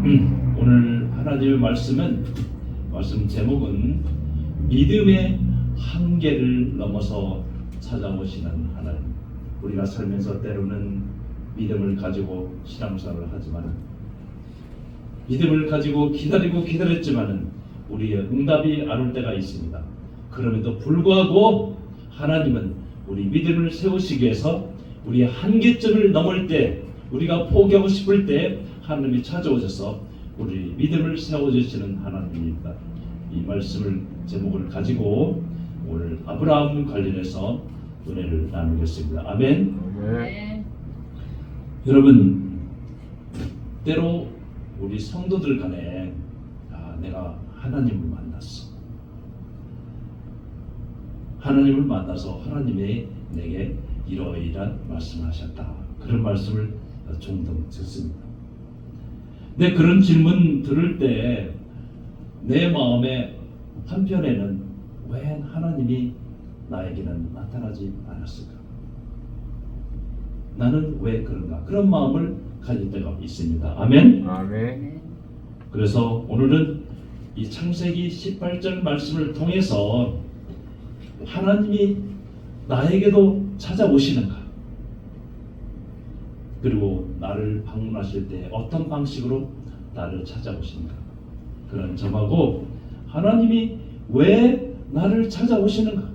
오늘 하나님의 말씀 제목은 믿음의 한계를 넘어서 찾아오시는 하나님. 우리가 살면서 때로는 믿음을 가지고 신앙생활을 하지만, 믿음을 가지고 기다렸지만은 우리의 응답이 안 올 때가 있습니다. 그럼에도 불구하고 하나님은 우리 믿음을 세우시기 위해서 우리의 한계점을 넘을 때, 우리가 포기하고 싶을 때 하나님이 찾아오셔서 우리 믿음을 세워주시는 하나님입니다. 이 말씀을 제목을 가지고 오늘 아브라함 관련해서 은혜를 나누겠습니다. 아멘. 네. 여러분, 때로 우리 성도들 간에 내가 하나님을 만나서 하나님이 내게 이러이러한 말씀하셨다, 그런 말씀을 종종 듣습니다. 근데 그런 질문 들을 때 내 마음에 한편에는 왜 하나님이 나에게는 나타나지 않았을까? 나는 왜 그런가? 그런 마음을 가질 때가 있습니다. 아멘. 아멘. 그래서 오늘은 이 창세기 18절 말씀을 통해서 하나님이 나에게도 찾아오시는가? 그리고 나를 방문하실 때 어떤 방식으로 나를 찾아오시는가? 그런 점하고 하나님이 왜 나를 찾아오시는가?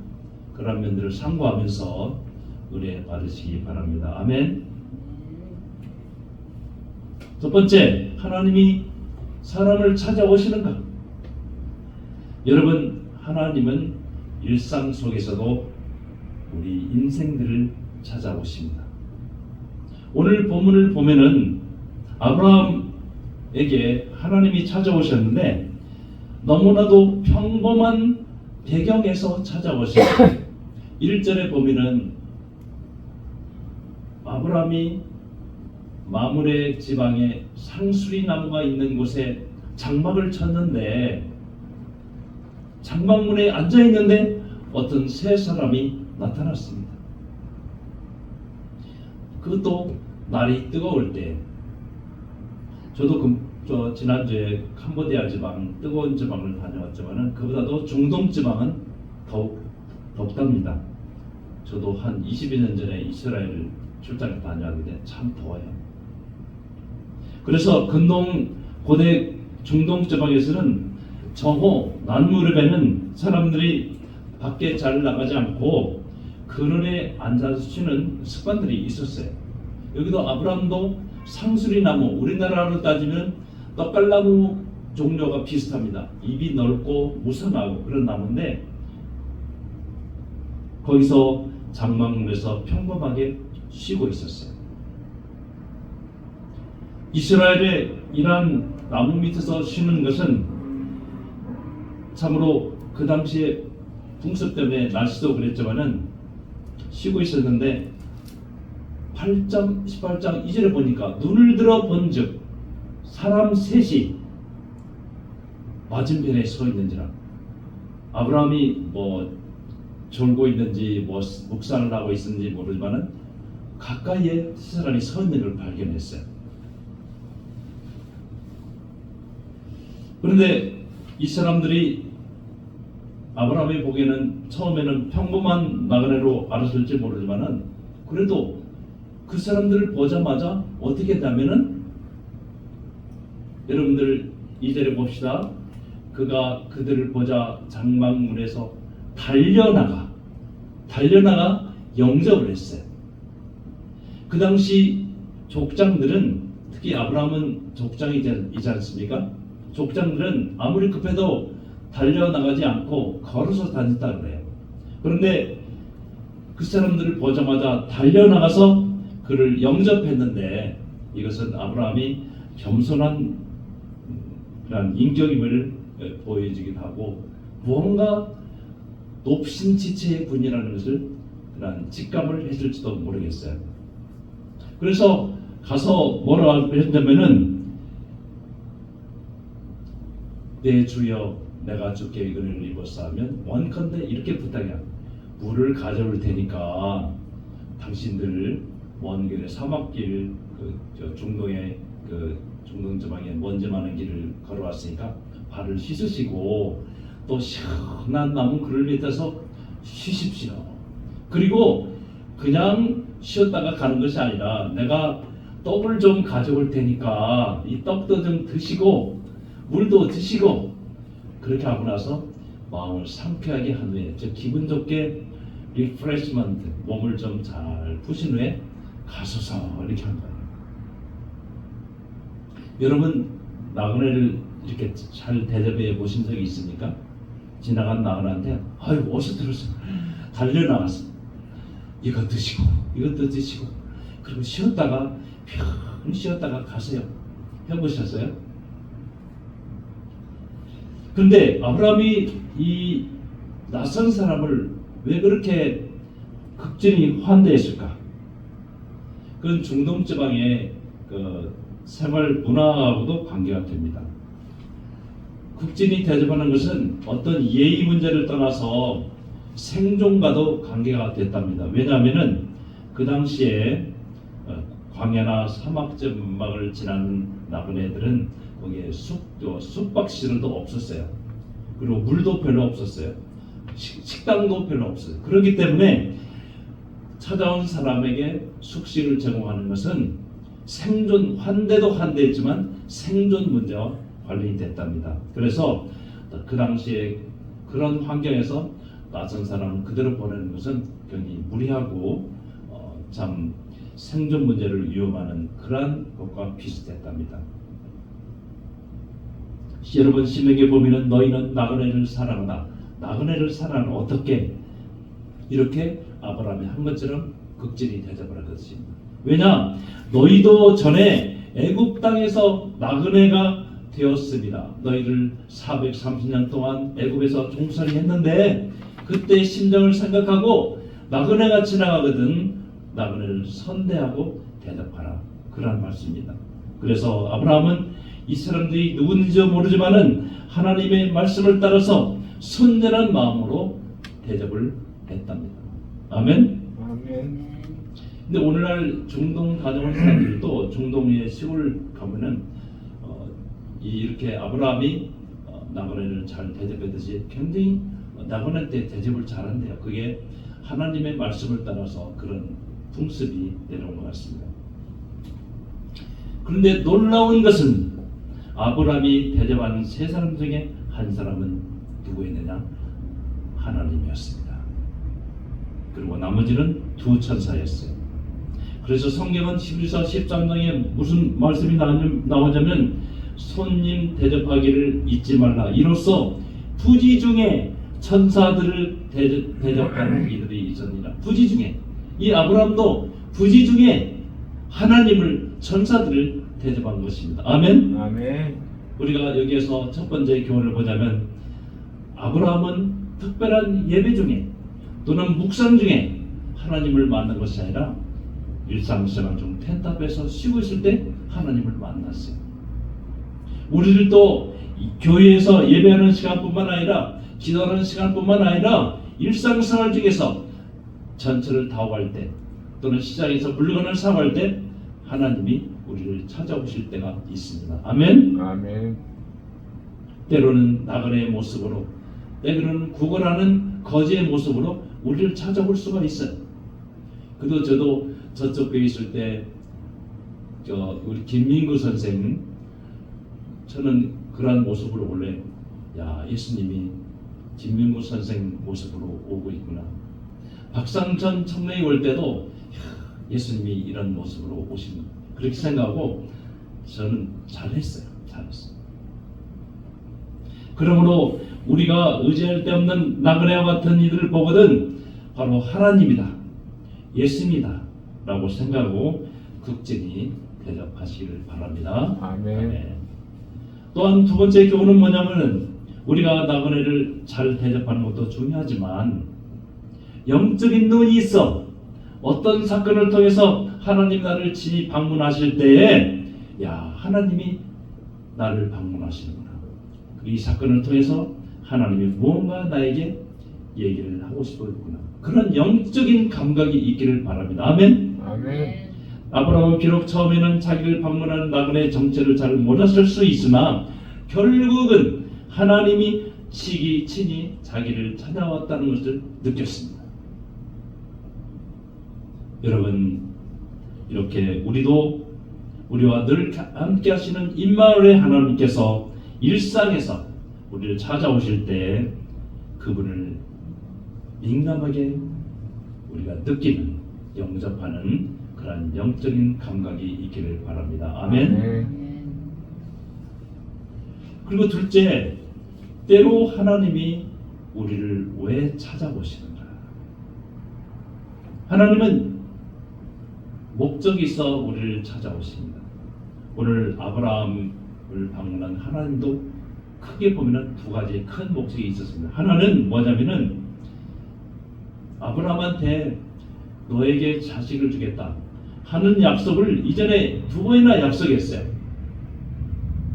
그런 면들을 상고하면서 은혜 받으시기 바랍니다. 아멘. 첫 번째, 하나님이 사람을 찾아오시는가? 여러분, 하나님은 일상 속에서도 우리 인생들을 찾아오십니다. 오늘 본문을 보면은 아브라함에게 하나님이 찾아오셨는데 너무나도 평범한 배경에서 찾아오셨어요. 1절에 보면은 아브라함이 마므레 지방에 상수리 나무가 있는 곳에 장막을 쳤는데, 장막문에 앉아 있는데 어떤 세 사람이 나타났습니다. 그것도 날이 뜨거울 때. 저도 지난주에 캄보디아 지방, 뜨거운 지방을 다녀왔지만은 그보다도 중동 지방은 더욱 덥답니다. 저도 한 22년 전에 이스라엘 출장에 다녀왔는데 참 더워요. 그래서 고대 중동 지방에서는 정오, 낮무렵에는 사람들이 밖에 잘 나가지 않고 그늘에 앉아서 쉬는 습관들이 있었어요. 여기도 아브라함도 상수리 나무, 우리나라로 따지면 떡갈나무 종류가 비슷합니다. 잎이 넓고 무성하고 그런 나무인데 거기서 장막문에서 평범하게 쉬고 있었어요. 이스라엘의 이러한 나무 밑에서 쉬는 것은 참으로 그 당시에 풍습 때문에 날씨도 그랬지만은 쉬고 있었는데 18장 2절에 보니까 눈을 들어 본즉 사람 셋이 맞은편에 서 있는지라. 아브라함이 졸고 있는지 묵상을 하고 있는지 모르지만은 가까이에 세 사람이 서 있는 걸 발견했어요. 그런데 이 사람들이 아브라함이 보기에는 처음에는 평범한 나그네로 알았을지 모르지만은 그래도 그 사람들을 보자마자 어떻게 했냐면은, 여러분들 2절에 봅시다. 그가 그들을 보자 장막문에서 달려나가 영접을 했어요. 그 당시 족장들은, 특히 아브라함은 족장이지 않습니까? 족장들은 아무리 급해도 달려나가지 않고 걸어서 다녔다 그래요. 그런데 그 사람들을 보자마자 달려나가서 그를 영접했는데, 이것은 아브라함이 겸손한 그런 인격임을 보여주기도 하고 무언가 높신 지체의 분이라는 것을 그런 직감을 했을지도 모르겠어요. 그래서 가서 뭐라고 했냐면은, 내 주여 내가 주께 은혜를 입었사하면 원컨대 이렇게 부탁해요. 물을 가져올 테니까 당신들 먼 길에 사막길 중동의 그 중동지방에 먼지 많은 길을 걸어왔으니까 발을 씻으시고 또 시원한 나무 그늘 밑에서 쉬십시오. 그리고 그냥 쉬었다가 가는 것이 아니라 내가 떡을 좀 가져올 테니까 이 떡도 좀 드시고 물도 드시고 그렇게 하고 나서 마음을 상쾌하게 한 후에 즉 기분 좋게 리프레시먼트 몸을 좀 잘 푸신 후에 가소서 이렇게 한 거예요. 여러분 나그네를 이렇게 잘 대접해 보신 적이 있습니까? 지나간 나그네한테 아유 어서 들었어 달려나갔어. 이거 드시고 이것도 드시고 그리고 쉬었다가 편히 쉬었다가 가세요. 해보셨어요? 근데 아브라함이 이 낯선 사람을 왜 그렇게 극진히 환대했을까? 그건 중동 지방의 그 생활 문화하고도 관계가 됩니다. 극진히 대접하는 것은 어떤 예의 문제를 떠나서 생존과도 관계가 됐답니다. 왜냐하면은 그 당시에 광야나 사막 지방을 지나는 나그네들은 거기에 숙박시설도 없었어요. 그리고 물도 별로 없었어요. 식당도 별로 없어요. 그렇기 때문에 찾아온 사람에게 숙식을 제공하는 것은 생존 환대도 환대했지만 생존 문제와 관련이 됐답니다. 그래서 그 당시에 그런 환경에서 낯선 사람을 그대로 보내는 것은 굉장히 무리하고 참 생존 문제를 위험하는 그러한 것과 비슷했답니다. 여러분 신명기에 보면은 너희는 나그네를 사랑하라. 나그네를 사랑하는 어떻게 이렇게 아브라함이 한 것처럼 극진히 대접을 할 것입니다. 왜냐 너희도 전에 애굽 땅에서 나그네가 되었습니다. 너희를 430년 동안 애굽에서 종살이 했는데 그때 심정을 생각하고 나그네가 지나가거든 나그네를 선대하고 대접하라. 그런 말씀입니다. 그래서 아브라함은 이 사람들이 누군지 모르지만은 하나님의 말씀을 따라서 순전한 마음으로 대접을 했답니다. 아멘. 아멘. 근데 오늘날 중동 다녀온 사람들도 중동의 시골 가면은 이렇게 아브라함이 나그네를 잘 대접했듯이 굉장히 나그네 때 대접을 잘한대요. 그게 하나님의 말씀을 따라서 그런 풍습이 내려온 것 같습니다. 그런데 놀라운 것은 아브라함이 대접한 세 사람 중에 한 사람은 누구였느냐? 하나님이었습니다. 그리고 나머지는 두 천사였어요. 그래서 성경은 히브리서 13장에 무슨 말씀이 나오냐면 손님 대접하기를 잊지 말라. 이로써 부지 중에 천사들을 대접하는 이들이 있었느니라. 부지 중에 이 아브라함도 부지 중에 하나님을 천사들을 대접한 것입니다. 아멘. 아멘. 우리가 여기에서 첫 번째 교훈을 보자면 아브라함은 특별한 예배 중에 또는 묵상 중에 하나님을 만난 것이 아니라 일상생활 중 텐트 앞에서 쉬고 있을 때 하나님을 만났어요. 우리들도 교회에서 예배하는 시간뿐만 아니라 기도하는 시간뿐만 아니라 일상생활 중에서 전철을 타고 갈 때 또는 시장에서 물건을 사고 갈 때 하나님이 우리를 찾아오실 때가 있습니다. 아멘. 아멘. 때로는 나그네의 모습으로 때로는 구걸하는 거지의 모습으로 우리를 찾아올 수가 있어요. 그도 저도 저쪽 교회 있을 때 우리 김민구 선생 저는 그러한 모습으로 원래 야 예수님이 김민구 선생 모습으로 오고 있구나. 박상천 청년이 올 때도 예수님이 이런 모습으로 오신 그렇게 생각하고 저는 잘했어요. 그러므로 우리가 의지할 데 없는 나그네와 같은 이들을 보거든 바로 하나님이다, 예수입니다 라고 생각하고 극진히 대접하시기를 바랍니다. 아멘. 또한 두 번째 교훈은 뭐냐면은 우리가 나그네를 잘 대접하는 것도 중요하지만 영적인 눈이 있어 어떤 사건을 통해서 하나님 나를 친히 방문하실 때에 야 하나님이 나를 방문하시는구나. 이 사건을 통해서 하나님이 무언가 나에게 얘기를 하고 싶었구나. 그런 영적인 감각이 있기를 바랍니다. 아멘. 아멘. 아브라함은 비록 처음에는 자기를 방문하는 나그네의 정체를 잘 몰랐을 수 있으나 결국은 하나님이 친히 자기를 찾아왔다는 것을 느꼈습니다. 여러분, 이렇게 우리와 늘 함께 하시는 임마누엘 하나님께서 일상에서 우리를 찾아오실 때 그분을 민감하게 우리가 느끼는, 영접하는 그런 영적인 감각이 있기를 바랍니다. 아멘. 그리고 둘째, 때로 하나님이 우리를 왜 찾아보시는가? 하나님은 목적이 있어 우리를 찾아오십니다. 오늘 아브라함을 방문한 하나님도 크게 보면 두 가지 큰 목적이 있었습니다. 하나는 뭐냐면은 아브라함한테 너에게 자식을 주겠다 하는 약속을 이전에 두 번이나 약속했어요.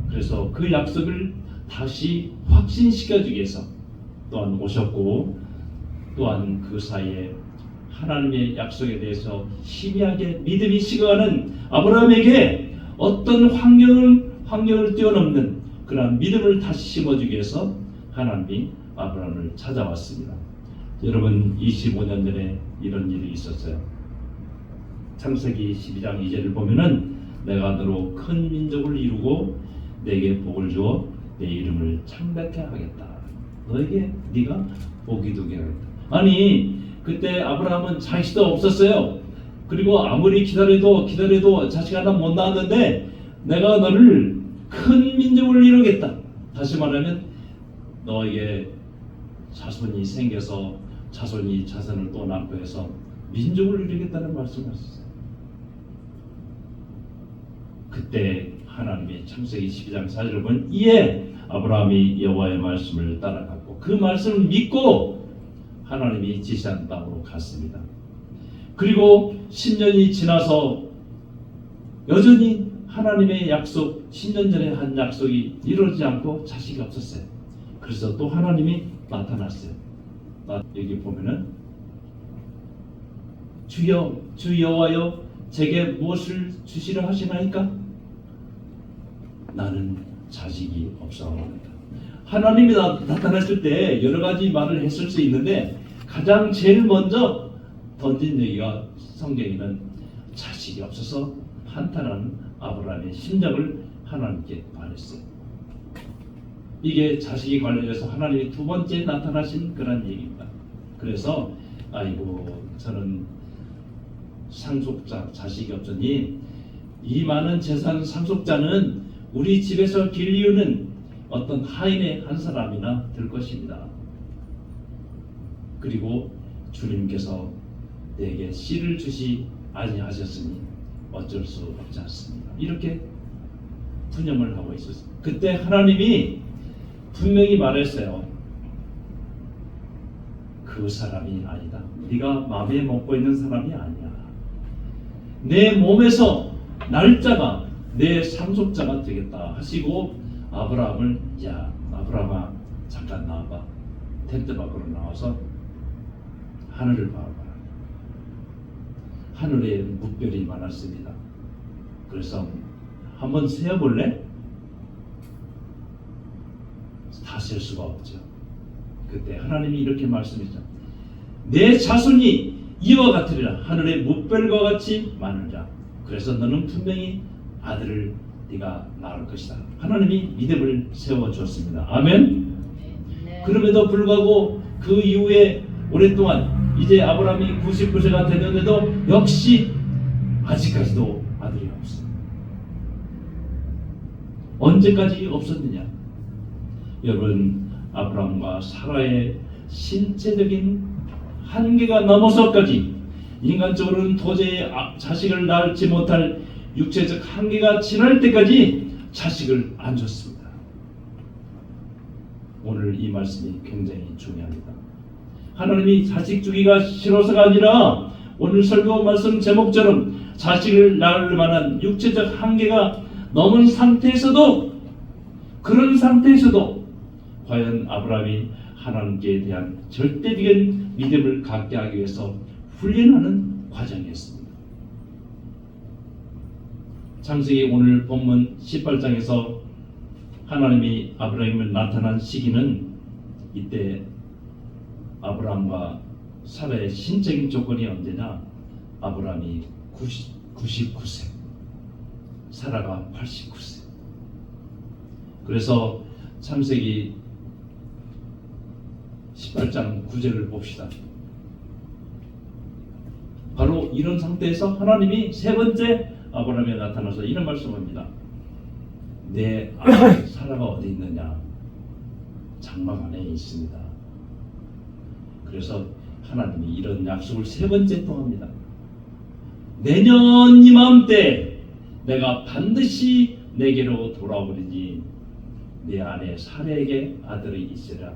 그래서 그 약속을 다시 확신시켜주기 위해서 또한 오셨고, 또한 그 사이에 하나님의 약속에 대해서 희미하게 믿음이 식어가는 아브라함에게 어떤 환경을 뛰어넘는 그러한 믿음을 다시 심어주기 위해서 하나님이 아브라함을 찾아왔습니다. 여러분, 25년 전에 이런 일이 있었어요. 창세기 12장 2절을 보면은 내가 너로 큰 민족을 이루고 내게 복을 주어 내 이름을 창백해 하겠다. 너에게 네가 복이 되게 하겠다. 아니, 그때 아브라함은 자식도 없었어요. 그리고 아무리 기다려도 자식 하나 못 낳았는데 내가 너를 큰 민족을 이루겠다. 다시 말하면 너에게 자손이 생겨서 자손이 자손을 또 낳고 해서 민족을 이루겠다는 말씀을 하셨어요. 그때 하나님이 창세기 12장 4절을 보면 이에 아브라함이 여호와의 말씀을 따라갔고 그 말씀을 믿고 하나님이 지시한 땅으로 갔습니다. 그리고 10년이 지나서 여전히 하나님의 약속, 10년 전에 한 약속이 이루어지지 않고 자식이 없었어요. 그래서 또 하나님이 나타났어요. 여기 보면은 주여, 주 여호와여, 제게 무엇을 주시려 하시나이까? 나는 자식이 없사옵나이다. 하나님이 나타났을 때 여러 가지 말을 했을 수 있는데 가장 제일 먼저 던진 얘기가 성경에는 자식이 없어서 한탄하는 아브라함의 심정을 하나님께 말했어요. 이게 자식이 관련해서 하나님이 두 번째 나타나신 그런 얘기입니다. 그래서 아이고 저는 상속자 자식이 없으니 이 많은 재산 상속자는 우리 집에서 길 이우는 어떤 하인의 한 사람이나 될 것입니다. 그리고 주님께서 내게 씨를 주시 아니하셨으니 어쩔 수 없지 않습니다. 이렇게 푸념을 하고 있었어요. 그때 하나님이 분명히 말했어요. 그 사람이 아니다. 네가 마음에 먹고 있는 사람이 아니야. 내 몸에서 날짜가 내 상속자가 되겠다 하시고 아브라함을 야 아브라함아 잠깐 나와봐. 텐트 밖으로 나와서 하늘을 바라봐라. 하늘에 묵별이 많았습니다. 그래서 한번 세어볼래? 다 셀 수가 없죠. 그때 하나님이 이렇게 말씀했죠. 내 자손이 이와 같으리라. 하늘의 묵별과 같이 많으리라. 그래서 너는 분명히 아들을 네가 낳을 것이다. 하나님이 믿음을 세워주었습니다. 아멘. 네. 그럼에도 불구하고 그 이후에 오랫동안 이제 아브라함이 99세가 되는데도 역시 아직까지도 아들이 없어요. 언제까지 없었느냐? 여러분, 아브라함과 사라의 신체적인 한계가 넘어서까지 인간적으로는 도저히 자식을 낳지 못할 육체적 한계가 지날 때까지 자식을 안 줬습니다. 오늘 이 말씀이 굉장히 중요합니다. 하나님이 자식 주기가 싫어서가 아니라 오늘 설교 말씀 제목처럼 자식을 낳을 만한 육체적 한계가 넘은 상태에서도 그런 상태에서도 과연 아브라함이 하나님께 대한 절대적인 믿음을 갖게 하기 위해서 훈련하는 과정이었습니다. 창세기 오늘 본문 18장에서 하나님이 아브라함을 나타난 시기는 이때 아브라함과 사라의 신적인 조건이 언제냐? 아브라함이 99세, 사라가 89세. 그래서 창세기 18장 9절을 봅시다. 바로 이런 상태에서 하나님이 세 번째 아브라함에 나타나서 이런 말씀합니다. 내 아들 사라가 어디 있느냐? 장막 안에 있습니다. 그래서 하나님이 이런 약속을 세 번째 또 합니다. 내년 이맘때 내가 반드시 내게로 돌아오리니 내 아내 사라에게 아들이 있으리라.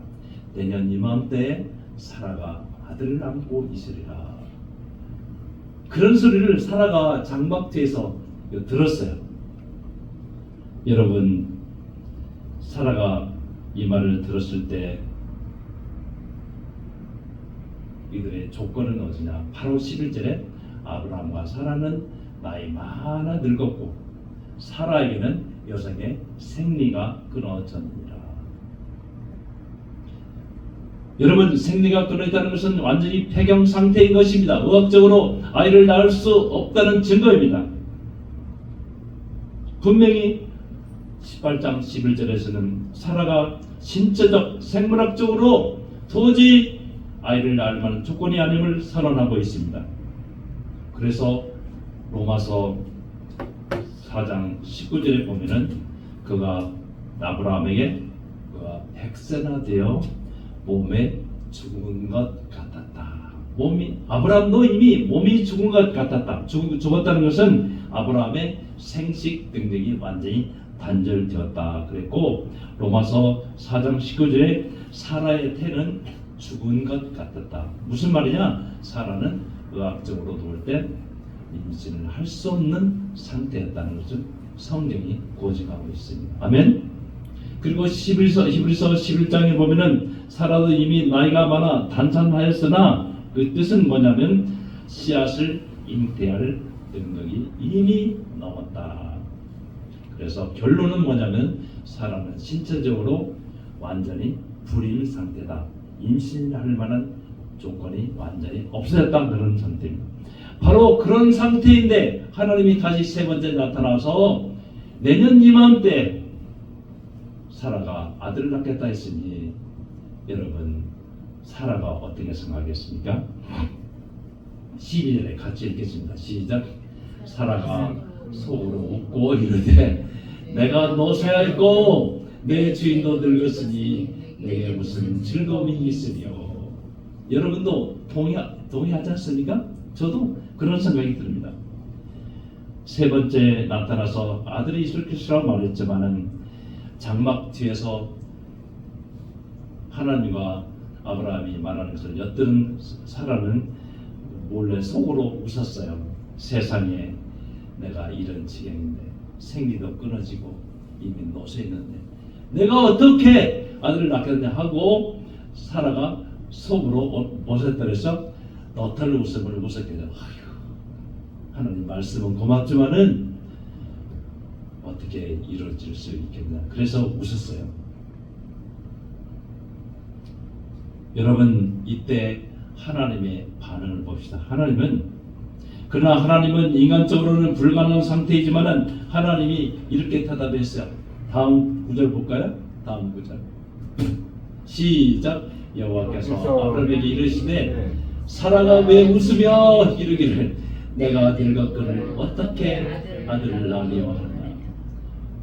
내년 이맘때 사라가 아들을 안고 있으리라. 그런 소리를 사라가 장막 뒤에서 들었어요. 여러분, 사라가 이 말을 들었을 때 이들의 조건은 어디냐? 바로 11절에 아브라함과 사라는 나이 많아 늙었고 사라에게는 여성의 생리가 끊어졌느니라. 여러분, 생리가 끊어졌다는 것은 완전히 폐경 상태인 것입니다. 의학적으로 아이를 낳을 수 없다는 증거입니다. 분명히 18장 11절에서는 사라가 신체적 생물학적으로 도저히 아이를 낳을 만한 조건이 아님을 선언하고 있습니다. 그래서 로마서 4장 19절에 보면은 그가 아브라함에게 그가 100세나 되어 몸에 죽은 것 같았다. 아브라함도 이미 몸이 죽은 것 같았다. 죽었다는 것은 아브라함의 생식 능력이 완전히 단절되었다 그랬고, 로마서 4장 19절에 사라의 태는 죽은 것 같았다. 무슨 말이냐? 사라는 의학적으로 볼 때 임신을 할 수 없는 상태였다는 것을 성경이 고집하고 있습니다. 아멘. 그리고 히브리서 11장에 보면은 사라도 이미 나이가 많아 단찬하였으나 그 뜻은 뭐냐면 씨앗을 잉태할 능력이 이미 넘었다. 그래서 결론은 뭐냐면 사라는 신체적으로 완전히 불임 상태다. 임신할 만한 조건이 완전히 없어졌다. 그런 상태입니다. 바로 그런 상태인데 하나님이 다시 세 번째 나타나서 내년 이맘때 사라가 아들을 낳겠다 했으니 여러분, 사라가 어떻게 생각하겠습니까? 12절에 같이 읽겠습니다. 시작. 사라가 속으로 웃고 이르되 내가 노쇠하였고 내 주인도 늙었으니 내게 무슨 즐거움이 있으리요. 여러분도 동의하지 않습니까? 저도 그런 생각이 듭니다. 세 번째 나타나서 아들이 있을 것이라고 말했지만은 장막 뒤에서 하나님과 아브라함이 말하는 것을 엿들은 사라는 몰래 속으로 웃었어요. 세상에 내가 이런 지경인데 생리도 끊어지고 이미 노쇠 있는데 내가 어떻게 아들을 낳겠냐 하고 사라가 속으로 웃었다 그래서 너털 웃음을 웃었게 돼요. 하나님 말씀은 고맙지만은 어떻게 이루어질 수 있겠냐. 그래서 웃었어요. 여러분, 이때 하나님의 반응을 봅시다. 그러나 하나님은 인간적으로는 불가능한 상태이지만은 하나님이 이렇게 대답했어요. 다음 구절 볼까요? 다음 구절. 시작. 여호와께서 아브라함에게 이르시되 사라가 왜 웃으며 이르기를 내가 늙었거늘 어떻게 아들을 낳으려 하느냐.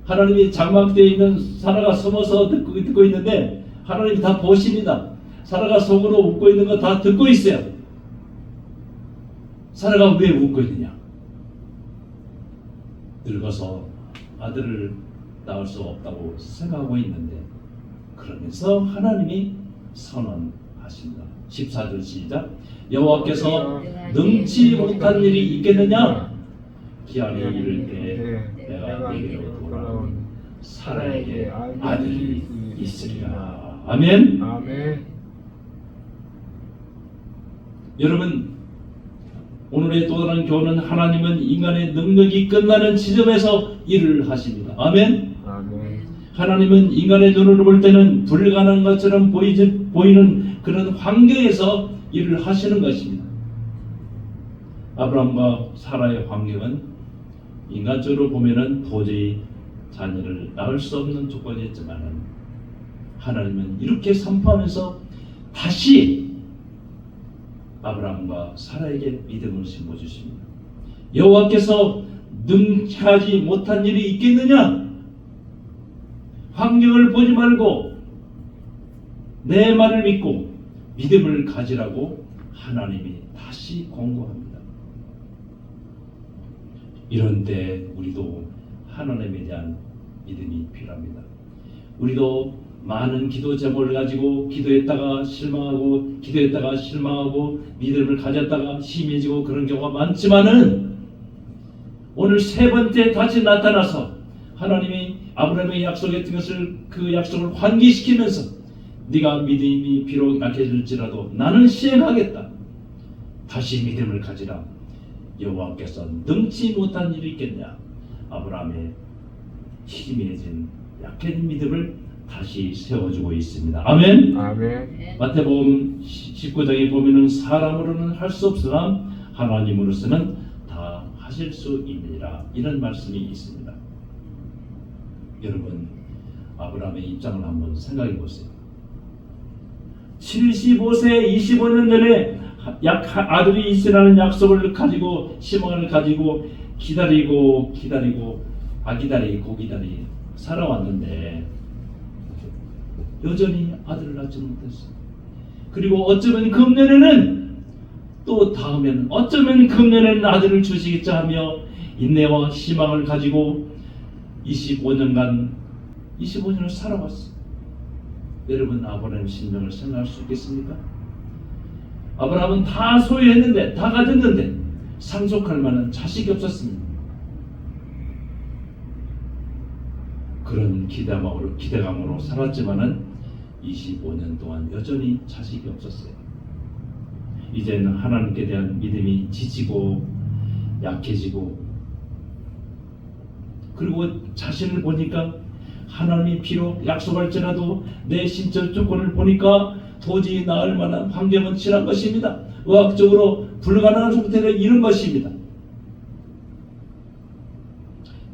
하나님이 장막되어 있는 사라가 숨어서 듣고 있는데 하나님이 다 보십니다. 사라가 속으로 웃고 있는 거 다 듣고 있어요. 사라가 왜 웃고 있느냐? 늙어서 아들을 낳을 수 없다고 생각하고 있는데 그러면서 하나님이 선언하십니다. 14절 시작. 여호와께서 능치 못한 일이 있겠느냐? 기한이 이를 때 내가 내게로 돌아온 사라에게 아들이 있으리라. 아멘. 아멘. 여러분, 오늘의 또 다른 교훈은 하나님은 인간의 능력이 끝나는 지점에서 일을 하십니다. 아멘. 아멘. 하나님은 인간의 눈으로 볼 때는 불가능한 것처럼 보이는 그런 환경에서 일을 하시는 것입니다. 아브라함과 사라의 환경은 인간적으로 보면은 도저히 자녀를 낳을 수 없는 조건이었지만은 하나님은 이렇게 선포하면서 다시 아브라함과 사라에게 믿음을 심어주십니다. 여호와께서 능치하지 못한 일이 있겠느냐? 환경을 보지 말고 내 말을 믿고 믿음을 가지라고 하나님이 다시 권고합니다. 이런 때 우리도 하나님에 대한 믿음이 필요합니다. 우리도 많은 기도 제목을 가지고 기도했다가 실망하고 믿음을 가졌다가 심해지고 그런 경우가 많지만은 오늘 세 번째 다시 나타나서 하나님이 아브라함의 약속했던 것을 그 약속을 환기시키면서 네가 믿음이 비록 약해질지라도 나는 시행하겠다. 다시 믿음을 가지라. 여호와께서 능치 못한 일이 있겠냐. 아브라함의 희미해진 약해진 믿음을 다시 세워주고 있습니다. 아멘. 아멘. 마태복음 19장에 보면은 사람으로는 할 수 없으나 하나님으로서는 다 하실 수 있느니라 이런 말씀이 있습니다. 여러분 아브라함의 입장을 한번 생각해 보세요. 75세 25년 전에 아들이 있으라는 약속을 가지고 희망을 가지고 기다리고 기다리 살아왔는데 여전히 아들을 낳지 못했어요. 그리고 어쩌면 금년에는 또 다음에는 어쩌면 금년에는 아들을 주시겠자 하며 인내와 희망을 가지고 25년을 살아왔어요. 여러분 아브라함의 심정을 생각할 수 있겠습니까? 아브라함은 다 소유했는데 다 가졌는데 상속할 만한 자식이 없었습니다. 그런 기대감으로 살았지만은 25년 동안 여전히 자식이 없었어요. 이제는 하나님께 대한 믿음이 지치고 약해지고 그리고 자신을 보니까 하나님이 비록 약속할지라도 내 신적 조건을 보니까 도저히 나을 만한 환경은 지난 것입니다. 의학적으로 불가능한 상태를 이룬 것입니다.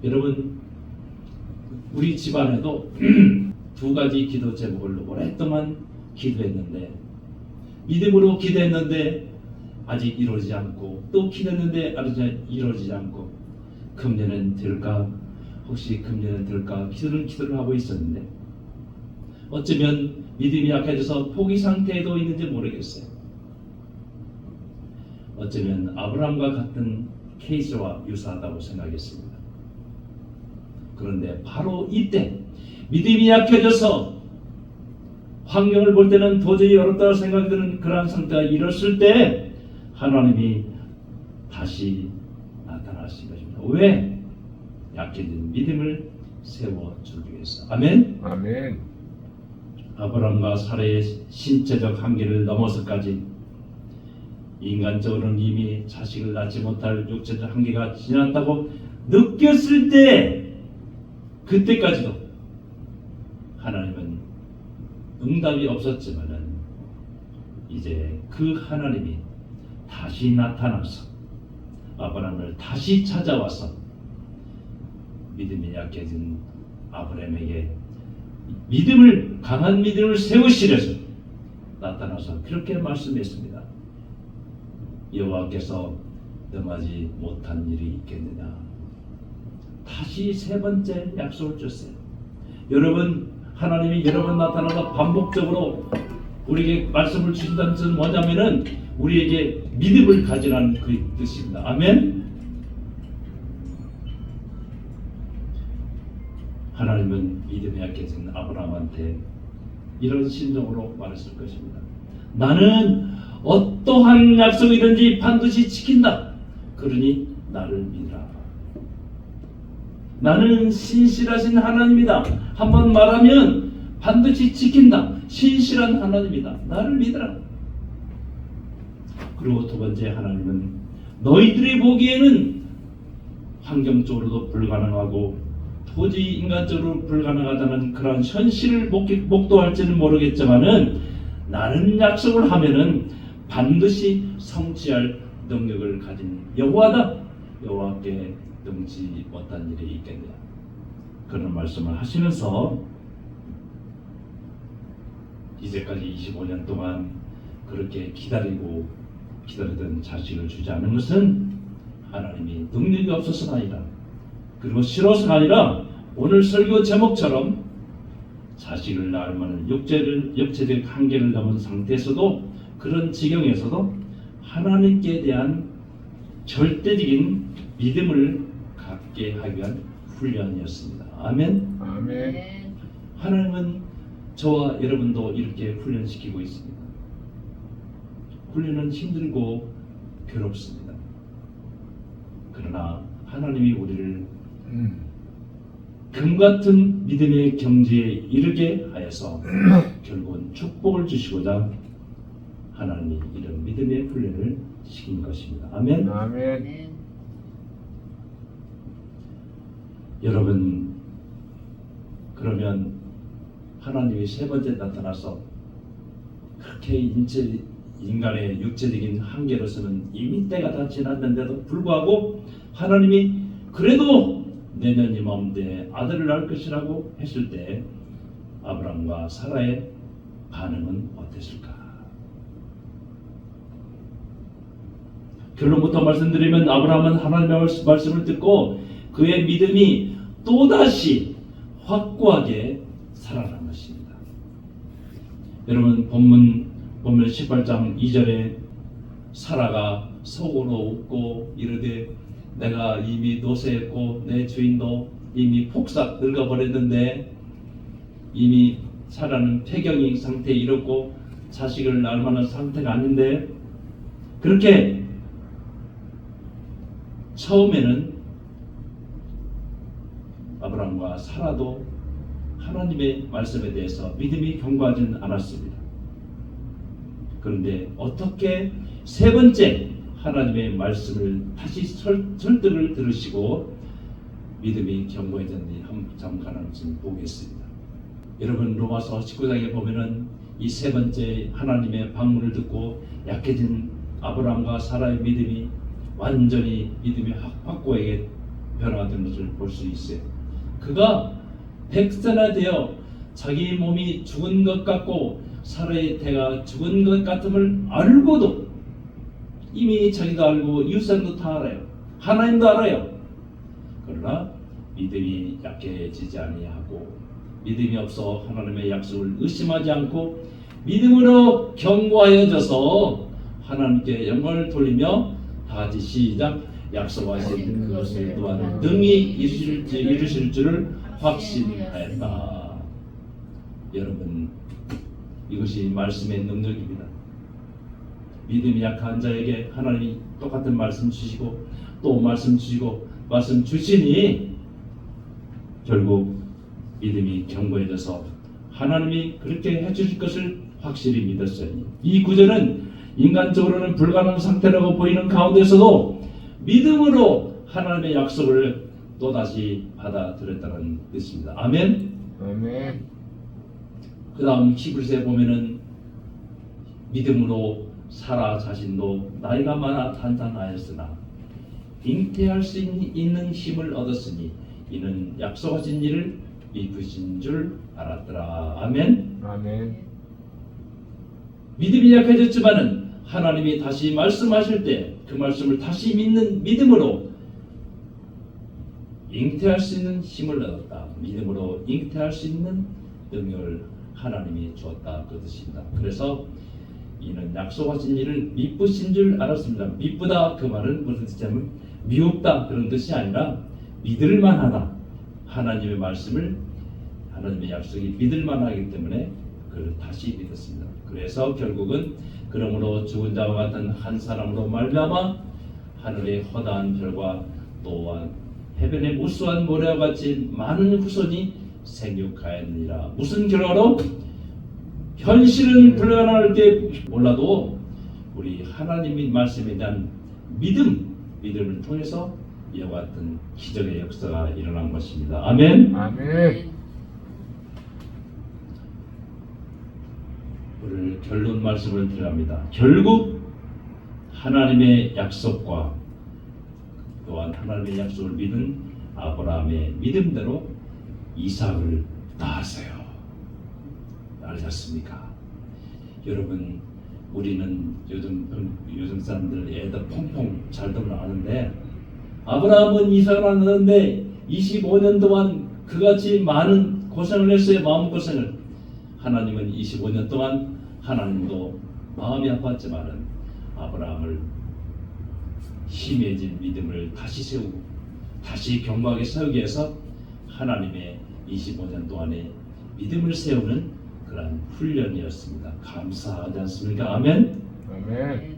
여러분 우리 집안에도 두 가지 기도 제목을 오랫동안 기도했는데 믿음으로 기도했는데 아직 이루어지지 않고 또 기도했는데 아직 이루어지지 않고 금년엔 될까 혹시 금년엔 될까 기도를 하고 있었는데 어쩌면 믿음이 약해져서 포기 상태에도 있는지 모르겠어요. 어쩌면 아브라함과 같은 케이스와 유사하다고 생각했습니다. 그런데 바로 이때 믿음이 약해져서 환경을 볼 때는 도저히 어렵다고 생각이 드는 그러한 상태가 이뤘을 때 하나님이 다시 나타나신 것입니다. 왜? 약해진 믿음을 세워주기 위해서. 아멘? 아멘. 아브라함과 사라의 신체적 한계를 넘어서까지 인간적으로는 이미 자식을 낳지 못할 육체적 한계가 지났다고 느꼈을 때 그때까지도 하나님은 응답이 없었지만은 이제 그 하나님이 다시 나타나서 아브라함을 다시 찾아와서 믿음이 약해진 아브라함에게 강한 믿음을 세우시려서 나타나서 그렇게 말씀했습니다. 여호와께서 능하지 못한 일이 있겠느냐. 다시 세 번째 약속을 줬어요. 여러분 하나님이 여러 번 나타나서 반복적으로 우리에게 말씀을 주신다는 뜻은 뭐냐면은 우리에게 믿음을 가지라는 그 뜻입니다. 아멘. 하나님은 믿음에 약해진 아브라함한테 이런 심정으로 말했을 것입니다. 나는 어떠한 약속이든지 반드시 지킨다. 그러니 나를 믿으라. 나는 신실하신 하나님이다. 한번 말하면 반드시 지킨다. 신실한 하나님이다. 나를 믿으라. 그리고 두 번째 하나님은 너희들이 보기에는 환경적으로도 불가능하고 도저히 인간적으로 불가능하다는 그런 현실을 목도할지는 모르겠지만은 나는 약속을 하면은 반드시 성취할 능력을 가진 여호와다. 여호와께 능치 못한 일이 있겠냐. 그런 말씀을 하시면서 이제까지 25년 동안 그렇게 기다리던 자식을 주지 않은 것은 하나님이 능력이 없어서가 아니라, 그리고 싫어서가 아니라, 오늘 설교 제목처럼 자식을 낳을 만한 육체적 한계를 넘은 상태에서도, 그런 지경에서도 하나님께 대한 절대적인 믿음을 갖게 하기 위한 훈련이었습니다. 아멘. 아멘. 하나님은 저와 여러분도 이렇게 훈련시키고 있습니다. 훈련은 힘들고 괴롭습니다. 그러나 하나님이 우리를 금같은 믿음의 경지에 이르게 하여서 결국은 축복을 주시고자 하나님이 이런 믿음의 훈련을 시킨 것입니다. 아멘. 아멘. 여러분, 그러면 하나님이 세 번째 나타나서 그렇게 인간의 육체적인 한계로서는 이미 때가 다 지났는데도 불구하고 하나님이 그래도 내년 이맘때 아들을 낳을 것이라고 했을 때 아브라함과 사라의 반응은 어땠을까? 결론부터 말씀드리면 아브라함은 하나님의 말씀을 듣고 그의 믿음이 또다시 확고하게 살아난 것입니다. 여러분, 본문 18장 2절에 사라가 속으로 웃고 이르되 내가 이미 노쇠했고 내 주인도 이미 폭삭 늙어버렸는데, 이미 사라는 폐경의 상태에 이르고 자식을 낳을 만한 상태가 아닌데, 그렇게 처음에는 아브라함과 사라도 하나님의 말씀에 대해서 믿음이 견고하지는 않았습니다. 그런데 어떻게 세 번째 하나님의 말씀을 다시 설득을 들으시고 믿음이 견고해졌는지 한번 보겠습니다. 여러분, 로마서 19장에 보면은 이 세 번째 하나님의 방문을 듣고 약해진 아브라함과 사라의 믿음이 완전히 믿음이 확고하게 변화된 것을 볼 수 있어요. 그가 백세나 되어 자기 몸이 죽은 것 같고 사라의 태가 죽은 것 같음을 알고도, 이미 자기도 알고 이웃사람도 다 알아요. 하나님도 알아요. 그러나 믿음이 약해지지 아니하고 믿음이 없어 하나님의 약속을 의심하지 않고 믿음으로 견고하여져서 하나님께 영광을 돌리며 다시 시작 약속하신 그것을 또한 능히 이루실 줄을 확신하였다. 여러분, 이것이 말씀의 능력입니다. 믿음이 약한 자에게 하나님이 똑같은 말씀 주시고 또 말씀 주시고 말씀 주시니 결국 믿음이 견고해져서 하나님이 그렇게 해주실 것을 확실히 믿었어요. 이 구절은 인간적으로는 불가능한 상태라고 보이는 가운데서도 믿음으로 하나님의 약속을 또다시 받아들였다는 뜻입니다. 아멘. 아멘. 그 다음 히브리서에 보면은 믿음으로 사라 자신도 나이가 많아 탄탄하였으나 잉태할 수 있는 힘을 얻었으니 이는 약속하신 일을 믿으신 줄 알았더라. 아멘. 아멘. 믿음이 약해졌지만은 하나님이 다시 말씀하실 때 그 말씀을 다시 믿는 믿음으로 잉태할 수 있는 힘을 얻었다. 믿음으로 잉태할 수 있는 능력을 하나님이 주었다. 그 뜻입니다. 그래서 이는 약속하신 일을 미쁘신 줄 알았습니다. 미쁘다 그 말은 무슨 뜻이냐면 미흡다 그런 뜻이 아니라 믿을만하다. 하나님의 말씀을, 하나님의 약속이 믿을만하기 때문에 그를 다시 믿었습니다. 그래서 결국은 그러므로 죽은 자와 같은 한 사람으로 말미암아 하늘의 허다한 별과 또한 해변의 무수한 모래와 같이 많은 후손이 생육하였느니라. 무슨 결과로? 현실은 불가능할 때 몰라도 우리 하나님의 말씀에 대한 믿음을 통해서 이와 같은 기적의 역사가 일어난 것입니다. 아멘. 아멘. 오늘 결론 말씀을 드립니다. 결국 하나님의 약속과 또한 하나님의 약속을 믿은 아브라함의 믿음대로 이삭을 낳았어요. 알겠습니까? 여러분, 우리는 요즘 사람들 애들 펑펑 잘들 아는데, 아브라함은 이삭을 낳았는데 25년 동안 그같이 많은 고생을 했어요. 마음고생을. 하나님은 25년 동안 하나님도 마음이 아팠지만은 아브라함을 심해진 믿음을 다시 세우고 다시 견고하게 세우기 위해서 하나님의 25년 동안의 믿음을 세우는 그런 훈련이었습니다. 감사하지 않습니까? 아멘. 아멘.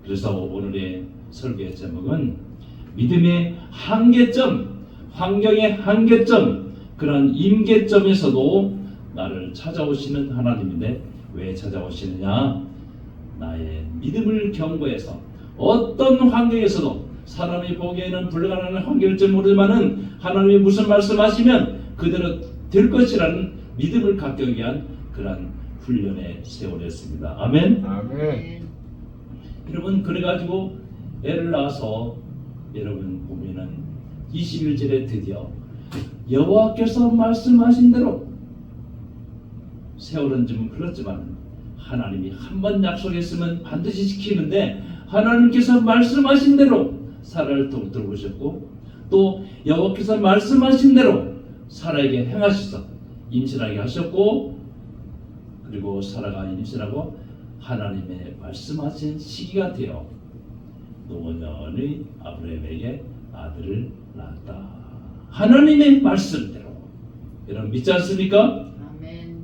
그래서 오늘의 설교의 제목은 믿음의 한계점, 환경의 한계점, 그런 임계점에서도 나를 찾아오시는 하나님인데 왜 찾아오시느냐? 나의 믿음을 견고해서 어떤 환경에서도 사람이 보기에는 불가능한 환경일지 모르지만은 하나님이 무슨 말씀하시면 그대로 될 것이라는 믿음을 갖기 위한 그런 훈련의 세월이었습니다. 아멘. 아멘. 여러분, 그래가지고 애를 낳아서 여러분 보면은 21절에 드디어 여호와께서 말씀하신 대로 세월은 좀 흘렀지만 하나님이 한 번 약속했으면 반드시 지키는데 하나님께서 말씀하신 대로 사라를 들어보셨고 또 여호와께서 말씀하신 대로 사라에게 행하셔서 임신하게 하셨고 그리고 사라가 임신하고 하나님의 말씀하신 시기가 되어 노년의 아브라함에게 아들을 낳았다. 하나님의 말씀대로. 여러분 믿지 않습니까? 아멘.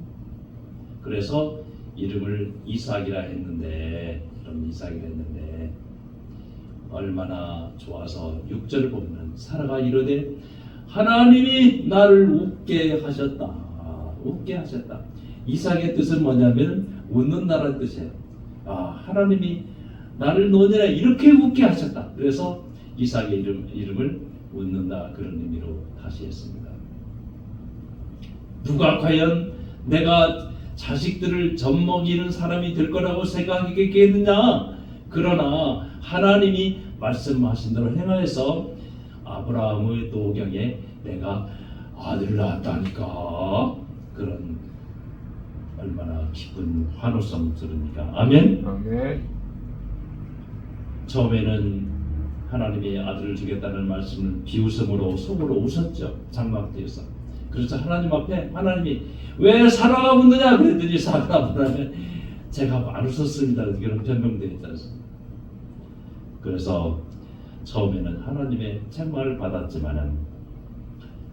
그래서 이름을 이삭이라 했는데 얼마나 좋아서 6절을 보면 사라가 이르되 하나님이 나를 웃게 하셨다. 웃게 하셨다. 이삭의 뜻은 뭐냐면 웃는다라는 뜻이에요. 하나님이 나를 노년에 이렇게 웃게 하셨다. 그래서 이삭의 이름을 웃는다 그런 의미로 다시 했습니다. 누가 과연 내가 자식들을 젖먹이는 사람이 될 거라고 생각했겠느냐? 그러나 하나님이 말씀하신 대로 행하여서 아브라함의 노경에 내가 아들을 낳았다니까. 그런 얼마나 기쁜 환호성스럽니까? 아멘. 아멘. 처음에는 하나님이 아들을 주겠다는 말씀을 비웃음으로 속으로 웃었죠. 장막되어서. 그래서 하나님 앞에 하나님이 왜 사라가 묻느냐 그랬더니 사라가 묻으면 제가 안 웃었습니다. 그런 변명되어 있었습니다. 그래서 처음에는 하나님의 책망을 받았지만은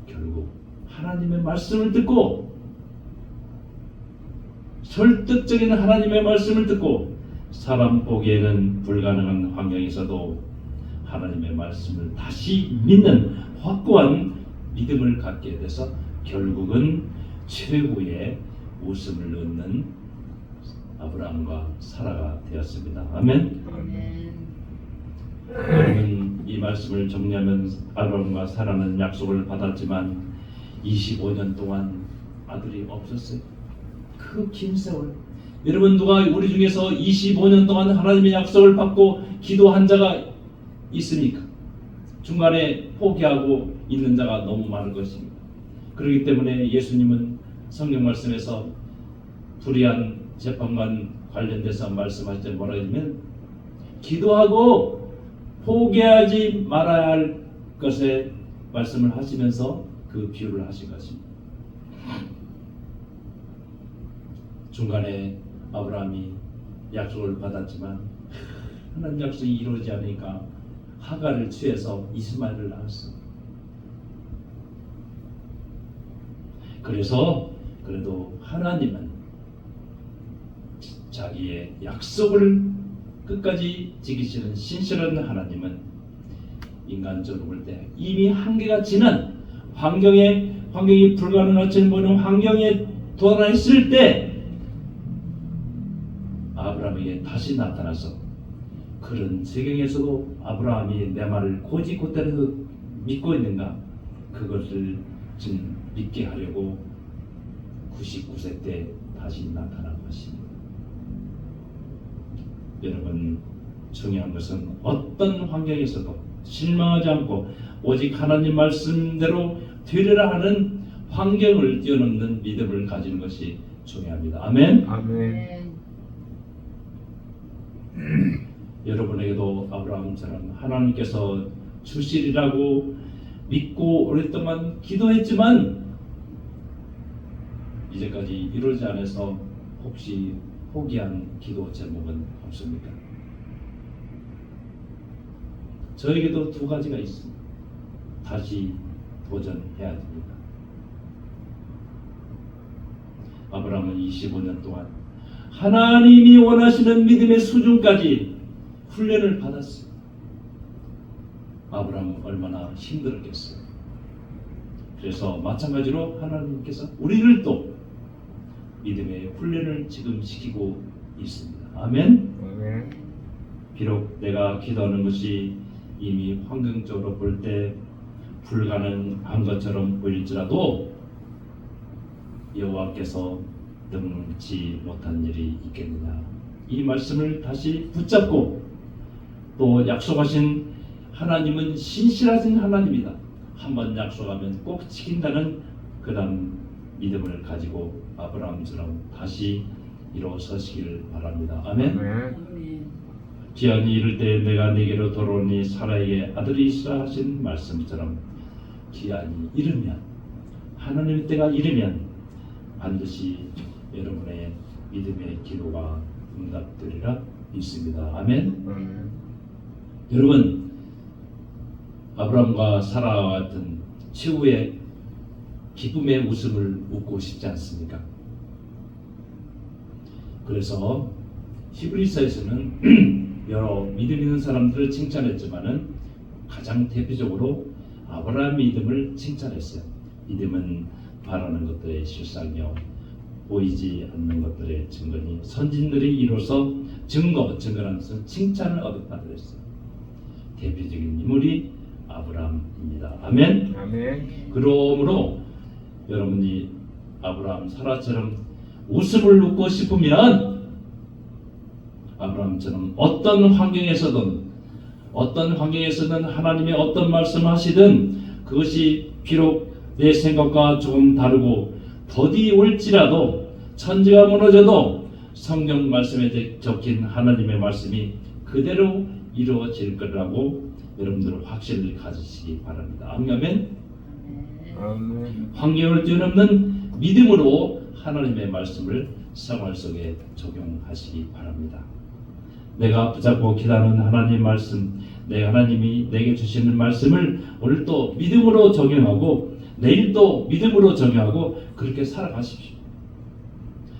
결국 하나님의 말씀을 듣고 설득적인 하나님의 말씀을 듣고 사람 보기에는 불가능한 환경에서도 하나님의 말씀을 다시 믿는 확고한 믿음을 갖게 돼서 결국은 최후의 웃음을 얻는 아브라함과 사라가 되었습니다. 아멘. 아멘. 여러분 이 말씀을 정리하면 아브라함과 사라는 약속을 받았지만 25년 동안 아들이 없었어요. 그 긴 세월. 여러분 누가 우리 중에서 25년 동안 하나님의 약속을 받고 기도한 자가 있습니까? 중간에 포기하고 있는 자가 너무 많은 것입니다. 그렇기 때문에 예수님은 성경 말씀에서 불의한 재판관 관련돼서 말씀하실 때 뭐라 하냐면 기도하고 포기하지 말아야 할 것에 말씀을 하시면서 그 비유를 하신 것입니다. 중간에 아브라함이 약속을 받았지만 하나님 약속이 이루어지지 않으니까 하갈을 취해서 이스마엘을 낳았어. 그래서 그래도 하나님은 자기의 약속을 끝까지 지키시는 신실한 하나님은 인간적으로 볼 때 이미 한계가 지난 환경이 불가능할지 모르는 환경에 도달했을 때 아브라함에게 다시 나타나서 그 그런 지경에서도 아브라함이 내 말을 고지고대로 믿고 있는가? 그것을 좀 믿게 하려고 99세 때 다시 나타난 것입니다. 여러분, 중요한 것은 어떤 환경에서도 실망하지 않고 오직 하나님 말씀대로 되리라 하는 환경을 뛰어넘는 믿음을 가지는 것이 중요합니다. 아멘. 아멘. 여러분에게도 아브라함처럼 하나님께서 주시리라고 믿고 오랫동안 기도했지만 이제까지 이루어지지 않아서 혹시 포기한 기도 제목은 없습니까? 저에게도 두 가지가 있습니다. 다시 도전해야 됩니다. 아브라함은 25년 동안 하나님이 원하시는 믿음의 수준까지 훈련을 받았어요. 아브라함은 얼마나 힘들었겠어요. 그래서 마찬가지로 하나님께서 우리를 또 믿음의 훈련을 지금 시키고 있습니다. 아멘. 아멘. 비록 내가 기도하는 것이 이미 환경적으로 볼 때 불가능한 것처럼 보일지라도 여호와께서 능치 못한 일이 있겠느냐, 이 말씀을 다시 붙잡고 또 약속하신 하나님은 신실하신 하나님이다. 한번 약속하면 꼭 지킨다는 그런 믿음을 가지고 아브라함처럼 다시 일어서시기를 바랍니다. 아멘. 아멘. 기한이 이를 때 내가 네게로 돌아오니 사라에게 아들이 있으라 하신 말씀처럼 기한이 이르면, 하나님의 때가 이르면 반드시 여러분의 믿음의 기도가 응답되리라 믿습니다. 아멘. 아멘. 여러분, 아브라함과 사라와 같은 최후의 기쁨의 웃음을 웃고 싶지 않습니까? 그래서 히브리서에서는 여러 믿음 있는 사람들을 칭찬했지만은 가장 대표적으로 아브라함 믿음을 칭찬했어요. 믿음은 바라는 것들의 실상이요 보이지 않는 것들의 증거니 선진들이 이로써 증거하면서 칭찬을 얻었다 그랬어요. 대표적인 인물이 아브라함입니다. 아멘. 아멘. 그러므로 여러분이 아브라함 사라처럼 웃음을 웃고 싶으면 아브라함처럼 어떤 환경에서든 하나님의 어떤 말씀하시든 그것이 비록 내 생각과 조금 다르고 더디 올지라도 천지가 무너져도 성경 말씀에 적힌 하나님의 말씀이 그대로 이루어질 거라고 여러분들 확신을 가지시기 바랍니다. 아멘. 아멘. 환경을 뛰어넘는 믿음으로 하나님의 말씀을 생활 속에 적용하시기 바랍니다. 내가 붙잡고 기다리는 하나님의 말씀, 내 하나님이 내게 주시는 말씀을 오늘 또 믿음으로 적용하고 내일 또 믿음으로 적용하고 그렇게 살아가십시오.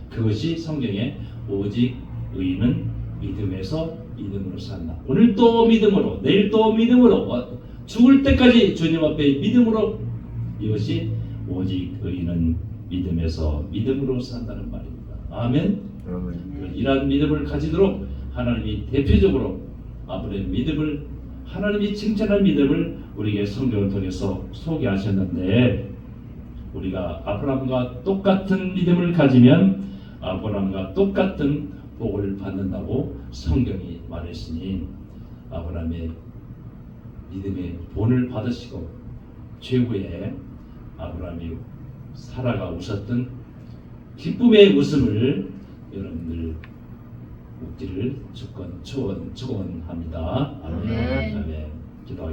그것이 성경에 오직 의인은 믿음에서 믿음으로 산다. 오늘 또 믿음으로, 내일 또 믿음으로, 죽을 때까지 주님 앞에 믿음으로, 이것이 오직 의인은 믿음에서 믿음으로 산다는 말입니다. 아멘. 아멘. 이러한 믿음을 가지도록 하나님이 대표적으로 아브라함의 믿음을, 하나님이 칭찬한 믿음을 우리에게 성경을 통해서 소개하셨는데, 우리가 아브라함과 똑같은 믿음을 가지면 아브라함과 똑같은 복을 받는다고 성경이 말했으니 아브라함의 믿음의 본을 받으시고 최후의 아브라함이 사라가 웃었던 기쁨의 웃음을 여러분들 웃기를 축원합니다. 아멘. 아멘. 아멘. 기도.